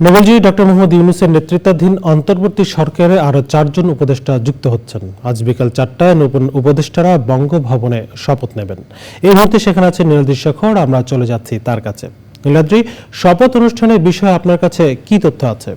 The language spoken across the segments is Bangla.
নোবেলজয়ী ডক্টর মোহাম্মদ ইউনূসের নেতৃত্বাধীন অন্তর্বর্তী সরকারে আরও 4 জন উপদেষ্টা যুক্ত হচ্ছেন। আজ বিকাল 4টায় নতুন উপদেষ্টারা বঙ্গভবনে শপথ নেবেন। এই মুহূর্তে সেখানে আছেন নীলাদ্রি শেখর, আমরা চলে যাচ্ছি তার কাছে। নীলাদ্রি, শপথ অনুষ্ঠানের বিষয়ে আপনার কাছে কি তথ্য আছে?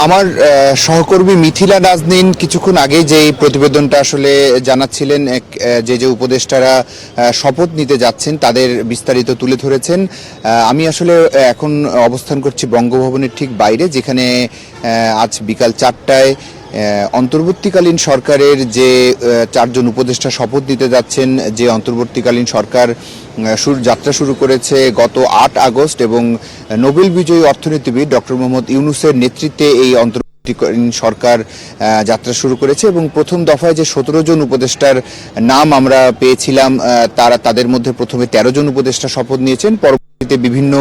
আমার সহকর্মী মিথিলা নাজনীন কিছুক্ষণ আগে যে প্রতিবেদনটা আসলে জানাচ্ছিলেন, যে উপদেষ্টারা শপথ নিতে যাচ্ছেন তাদের বিস্তারিত তুলে ধরেছেন। আমি আসলে এখন অবস্থান করছি বঙ্গভবনের ঠিক বাইরে, যেখানে আজ বিকাল 4টায় অন্তর্বর্তীকালীন সরকারের যে 4 জন উপদেষ্টা শপথ নিতে যাচ্ছেন, যে অন্তর্বর্তীকালীন সরকার যাত্রা শুরু করেছে গত 8 আগস্ট এবং নোবেল বিজয়ী অর্থনীতিবিদ ডক্টর মোহাম্মদ ইউনূসের নেতৃত্বে এই অন্তর্বর্তীকালীন সরকার যাত্রা শুরু করেছে। এবং প্রথম দফায় যে 17 জন উপদেষ্টার নাম আমরা পেয়েছিলাম, তাদের মধ্যে প্রথমে 13 জন উপদেষ্টা শপথ নিয়েছেন, পরবর্তীতে বিভিন্ন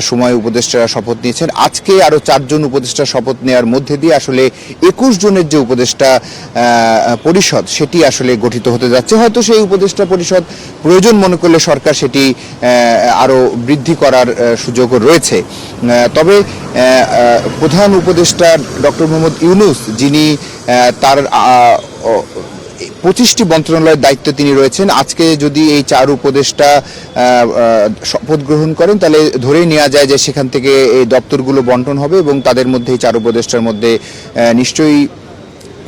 সময় উপদেষ্টারা শপথ নিয়েছেন। আজকে আরো 4 জন উপদেষ্টা শপথ নেওয়ার মধ্যে দিয়ে আসলে 21 জনের যে উপদেষ্টা পরিষদ সেটি আসলে গঠিত হতে যাচ্ছে। হয়তো সেই উপদেষ্টা পরিষদ প্রয়োজন মনে করলে সরকার সেটি আরো বৃদ্ধি করার সুযোগও রয়েছে। তবে প্রধান উপদেষ্টা ডক্টর মোহাম্মদ ইউনূস, যিনি তার 25টি মন্ত্রণালয়ের দায়িত্বে তিনি রয়েছেন, আজকে যদি এই 4 উপদেষ্টা শপথ গ্রহণ করেন তাহলে ধরেই নেওয়া যায় যে সেখান থেকে এই দপ্তরগুলো বন্টন হবে এবং তাদের মধ্যে এই 4 উপদেষ্টার মধ্যে নিশ্চয়ই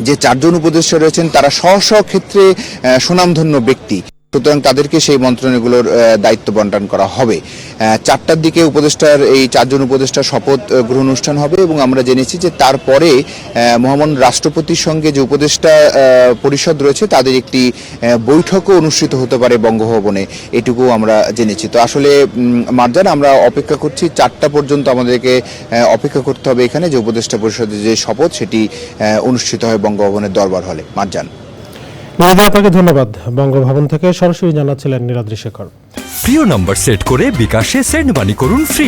যে 4 জন উপদেষ্টা রয়েছেন তারা স্ব ক্ষেত্রে সুনামধন্য ব্যক্তি, সুতরাং তাদেরকে সেই মন্ত্রণালয়গুলোর দায়িত্ব বন্টন করা হবে। 4টার দিকে এই 4 জন উপদেষ্টার শপথ গ্রহণ অনুষ্ঠান হবে এবং আমরা জেনেছি যে তারপরে মহামান্য রাষ্ট্রপতির সঙ্গে যে উপদেষ্টা পরিষদ রয়েছে তাদের একটি বৈঠকও অনুষ্ঠিত হতে পারে বঙ্গভবনে, এটুকু আমরা জেনেছি। তো আসলে মার্জান, আমরা অপেক্ষা করছি 4টা পর্যন্ত আমাদেরকে অপেক্ষা করতে হবে এখানে, যে উপদেষ্টা পরিষদের যে শপথ সেটি অনুষ্ঠিত হয় বঙ্গভবনের দরবার হলে। মার্জান, আপনাকে ধন্যবাদ। বঙ্গভবন থেকে সরাসরি জানাচ্ছিলেন নীলাদ্রি শেখর। প্রিয় নম্বর সেট করে বিকাশে সেন্ড মানি করুন ফ্রি।